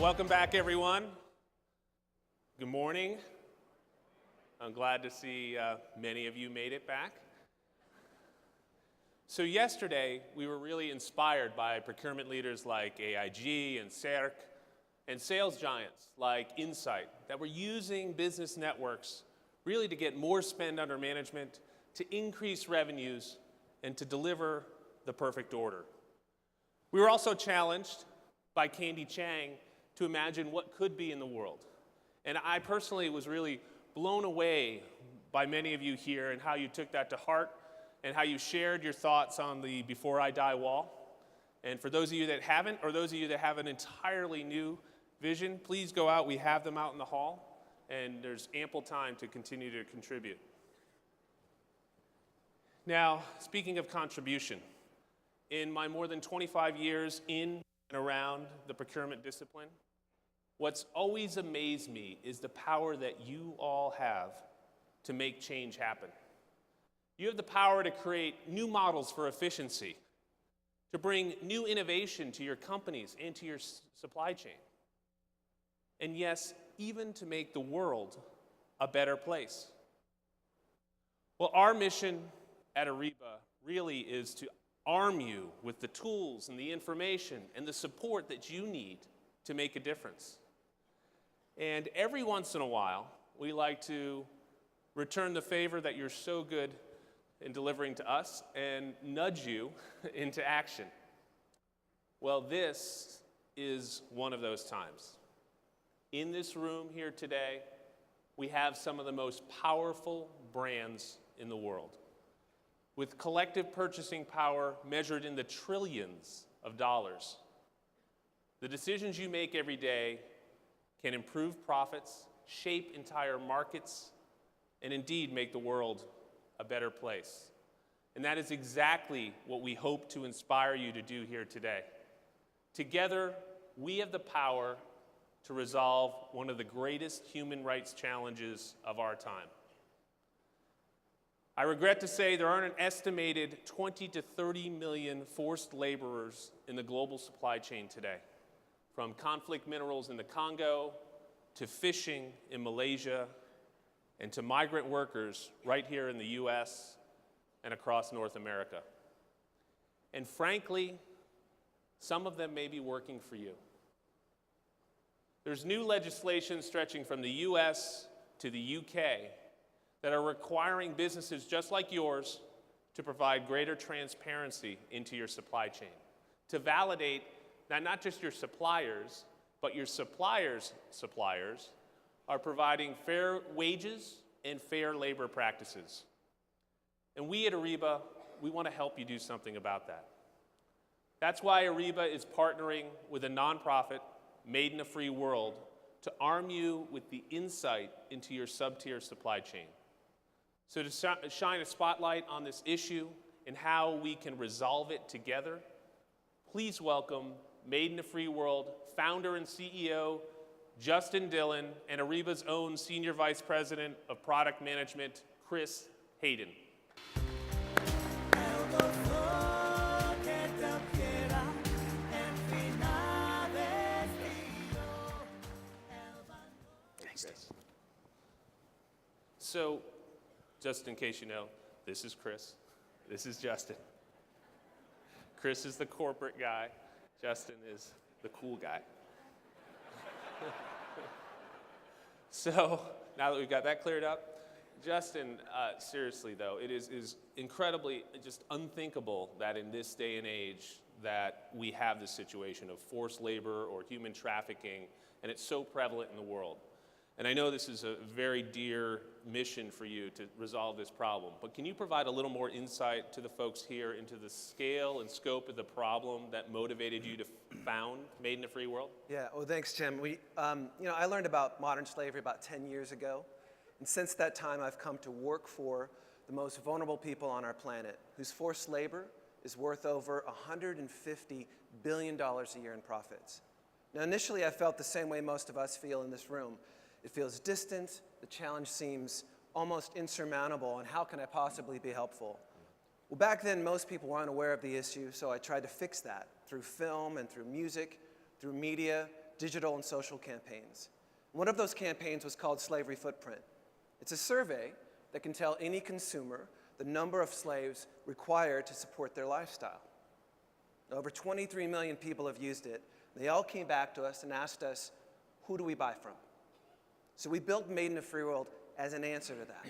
Well, welcome back, everyone. Good morning. I'm glad to see many of you made it back. So yesterday, we were really inspired by procurement leaders like AIG and CERC and sales giants like Insight that were using business networks really to get more spend under management, to increase revenues, and to deliver the perfect order. We were also challenged by Candy Chang to imagine what could be in the world. And I personally was really blown away by many of you here and how you took that to heart and how you shared your thoughts on the Before I Die wall. And for those of you that haven't, or those of you that have an entirely new vision, please go out. We have them out in the hall, and there's ample time to continue to contribute. Now, speaking of contribution, in my more than 25 years in and around the procurement discipline, what's always amazed me is the power that you all have to make change happen. You have the power to create new models for efficiency, to bring new innovation to your companies and to your supply chain. And yes, even to make the world a better place. Well, our mission at Ariba really is to arm you with the tools and the information and the support that you need to make a difference. And every once in a while, we like to return the favor that you're so good in delivering to us and nudge you into action. Well, this is one of those times. In this room here today, we have some of the most powerful brands in the world, with collective purchasing power measured in the trillions of dollars. The decisions you make every day can improve profits, shape entire markets, and indeed make the world a better place. And that is exactly what we hope to inspire you to do here today. Together, we have the power to resolve one of the greatest human rights challenges of our time. I regret to say there are an estimated 20 to 30 million forced laborers in the global supply chain today, from conflict minerals in the Congo, to fishing in Malaysia, and to migrant workers right here in the US and across North America. And frankly, some of them may be working for you. There's new legislation stretching from the US to the UK that are requiring businesses just like yours to provide greater transparency into your supply chain, to validate that not just your suppliers, but your suppliers' suppliers are providing fair wages and fair labor practices. And we at Ariba, we want to help you do something about that. That's why Ariba is partnering with a nonprofit, Made in a Free World, to arm you with the insight into your sub-tier supply chain. So to shine a spotlight on this issue and how we can resolve it together, please welcome Made in a Free World founder and CEO, Justin Dillon, and Ariba's own Senior Vice President of Product Management, Chris Hayden. So, just in case you know, this is Chris. This is Justin. Chris is the corporate guy. Justin is the cool guy. So, now that we've got that cleared up, Justin, seriously though, it is incredibly just unthinkable that in this day and age that we have this situation of forced labor or human trafficking, and it's so prevalent in the world. And I know this is a very dear mission for you to resolve this problem, but can you provide a little more insight to the folks here into the scale and scope of the problem that motivated you to found Made in a Free World? Yeah, well, thanks, Tim. I learned about modern slavery about 10 years ago, and since that time, I've come to work for the most vulnerable people on our planet, whose forced labor is worth over $150 billion a year in profits. Now, initially, I felt the same way most of us feel in this room. It feels distant, the challenge seems almost insurmountable, and how can I possibly be helpful? Well, back then, most people were unaware of the issue, so I tried to fix that through film and through music, through media, digital and social campaigns. One of those campaigns was called Slavery Footprint. It's a survey that can tell any consumer the number of slaves required to support their lifestyle. Over 23 million people have used it. They all came back to us and asked us, who do we buy from? So we built Made in a Free World as an answer to that.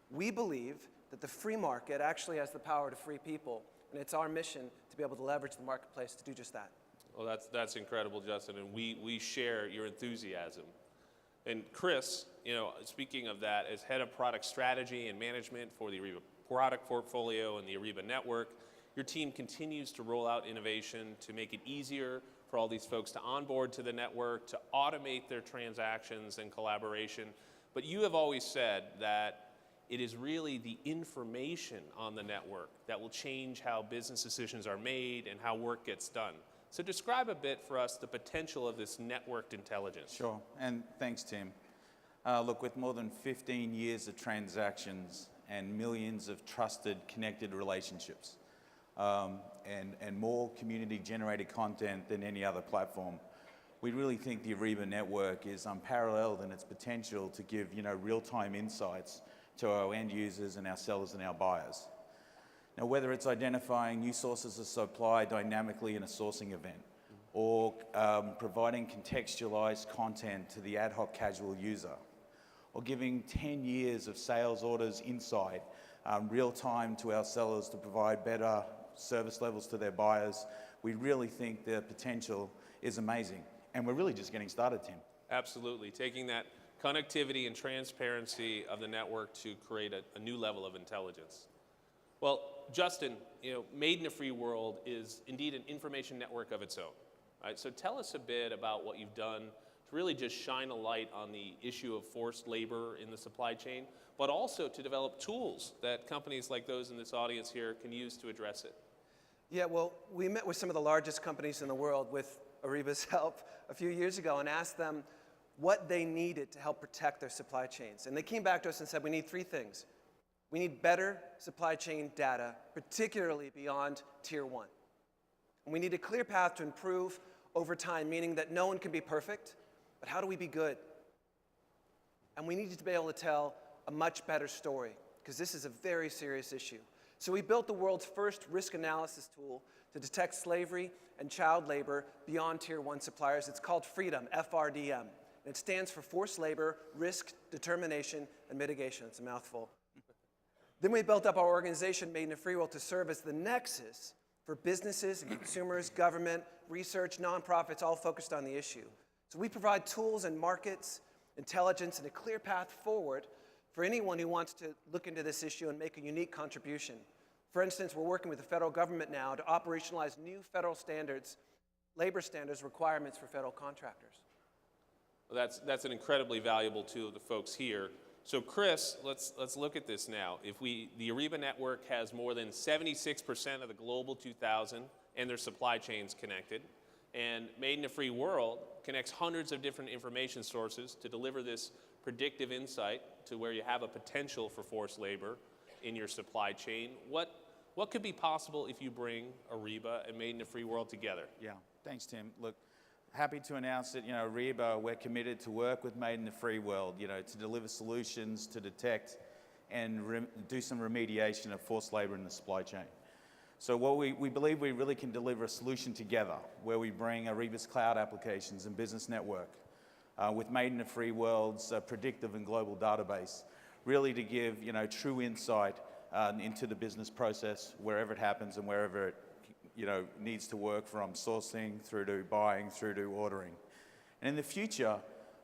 We believe that the free market actually has the power to free people, and it's our mission to be able to leverage the marketplace to do just that. Well, that's incredible, Justin, and we share your enthusiasm. And Chris, speaking of that, as head of product strategy and management for the Ariba product portfolio and the Ariba network, your team continues to roll out innovation to make it easier for all these folks to onboard to the network, to automate their transactions and collaboration. But you have always said that it is really the information on the network that will change how business decisions are made and how work gets done. So describe a bit for us the potential of this networked intelligence. Sure, and thanks, Tim. Look, with more than 15 years of transactions and millions of trusted, connected relationships, and more community-generated content than any other platform, we really think the Ariba network is unparalleled in its potential to give real-time insights to our end users and our sellers and our buyers. Now, whether it's identifying new sources of supply dynamically in a sourcing event, or providing contextualized content to the ad hoc casual user, or giving 10 years of sales orders insight real time to our sellers to provide better service levels to their buyers, we really think the potential is amazing. And we're really just getting started, Tim. Absolutely, taking that connectivity and transparency of the network to create a new level of intelligence. Well, Justin, Made in a Free World is indeed an information network of its own. Right? So tell us a bit about what you've done to really just shine a light on the issue of forced labor in the supply chain, but also to develop tools that companies like those in this audience here can use to address it. Yeah, well, we met with some of the largest companies in the world with Ariba's help a few years ago and asked them what they needed to help protect their supply chains. And they came back to us and said, we need three things. We need better supply chain data, particularly beyond Tier 1. And we need a clear path to improve over time, meaning that no one can be perfect, but how do we be good? And we needed to be able to tell a much better story, because this is a very serious issue. So we built the world's first risk analysis tool to detect slavery and child labor beyond Tier 1 suppliers. It's called FREEDOM, FRDM. And it stands for Forced Labor, Risk, Determination, and Mitigation. It's a mouthful. Then we built up our organization, Made in a Free World, to serve as the nexus for businesses and consumers, government, research, nonprofits, all focused on the issue. So we provide tools and markets, intelligence, and a clear path forward for anyone who wants to look into this issue and make a unique contribution. For instance, we're working with the federal government now to operationalize new federal standards, labor standards requirements for federal contractors. Well, that's an incredibly valuable tool to folks here. So Chris, let's look at this now. The Ariba network has more than 76% of the global 2000 and their supply chains connected, and Made in a Free World connects hundreds of different information sources to deliver this predictive insight to where you have a potential for forced labor in your supply chain. What could be possible if you bring Ariba and Made in a Free World together? Yeah, thanks, Tim. Look, happy to announce that, Ariba, we're committed to work with Made in the Free World, to deliver solutions to detect and do some remediation of forced labor in the supply chain. So what we believe we really can deliver a solution together where we bring Ariba's cloud applications and business network with Made in the Free World's predictive and global database, really to give, true insight into the business process wherever it happens and wherever it needs to work, from sourcing through to buying through to ordering. And in the future,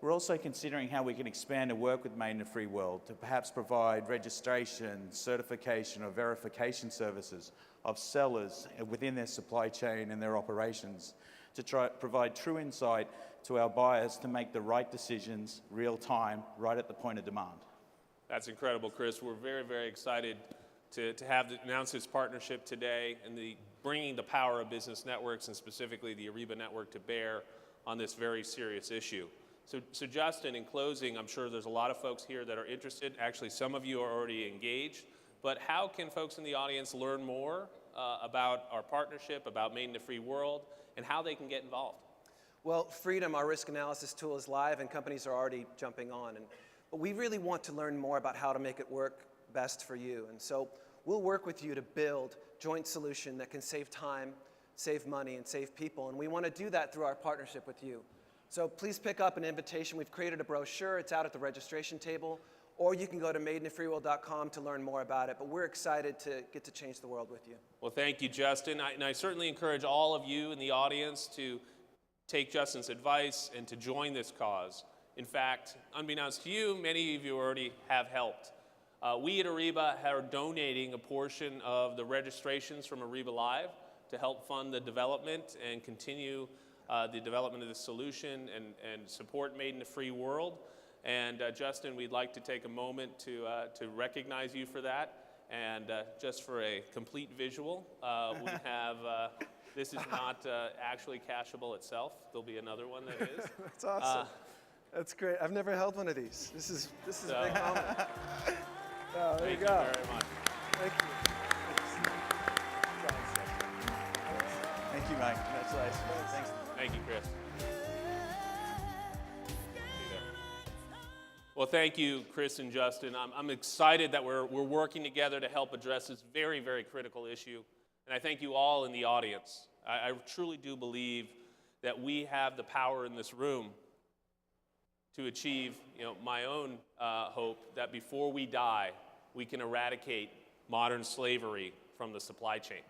we're also considering how we can expand and work with Made in a Free World to perhaps provide registration, certification, or verification services of sellers within their supply chain and their operations to provide true insight to our buyers to make the right decisions real time, right at the point of demand. That's incredible, Chris. We're very, very excited to announce this partnership today and bringing the power of business networks and specifically the Ariba network to bear on this very serious issue. So Justin, in closing, I'm sure there's a lot of folks here that are interested. Actually, some of you are already engaged. But how can folks in the audience learn more about our partnership, about Made in a Free World, and how they can get involved? Well, Freedom, our risk analysis tool, is live and companies are already jumping on. But we really want to learn more about how to make it work best for you. And so we'll work with you to build a joint solution that can save time, save money, and save people. And we want to do that through our partnership with you. So please pick up an invitation. We've created a brochure. It's out at the registration table. Or you can go to madeinthefreeworld.com to learn more about it. But we're excited to get to change the world with you. Well, thank you, Justin. And I certainly encourage all of you in the audience to take Justin's advice and to join this cause. In fact, unbeknownst to you, many of you already have helped. We at Ariba are donating a portion of the registrations from Ariba Live to help fund the development and continue the development of the solution and support Made in the Free World. And Justin, we'd like to take a moment to recognize you for that. And just for a complete visual, we have, this is not actually cashable itself. There'll be another one that is. That's awesome. That's great. I've never held one of these. This is a big moment. Oh, there you go. Thank you very much. Thank you. Thank you, mate. Congratulations. Thanks. Thank you, Chris. Well, thank you, Chris and Justin. I'm excited that we're working together to help address this very, very critical issue. And I thank you all in the audience. I truly do believe that we have the power in this room to achieve, my own hope that before we die, we can eradicate modern slavery from the supply chain.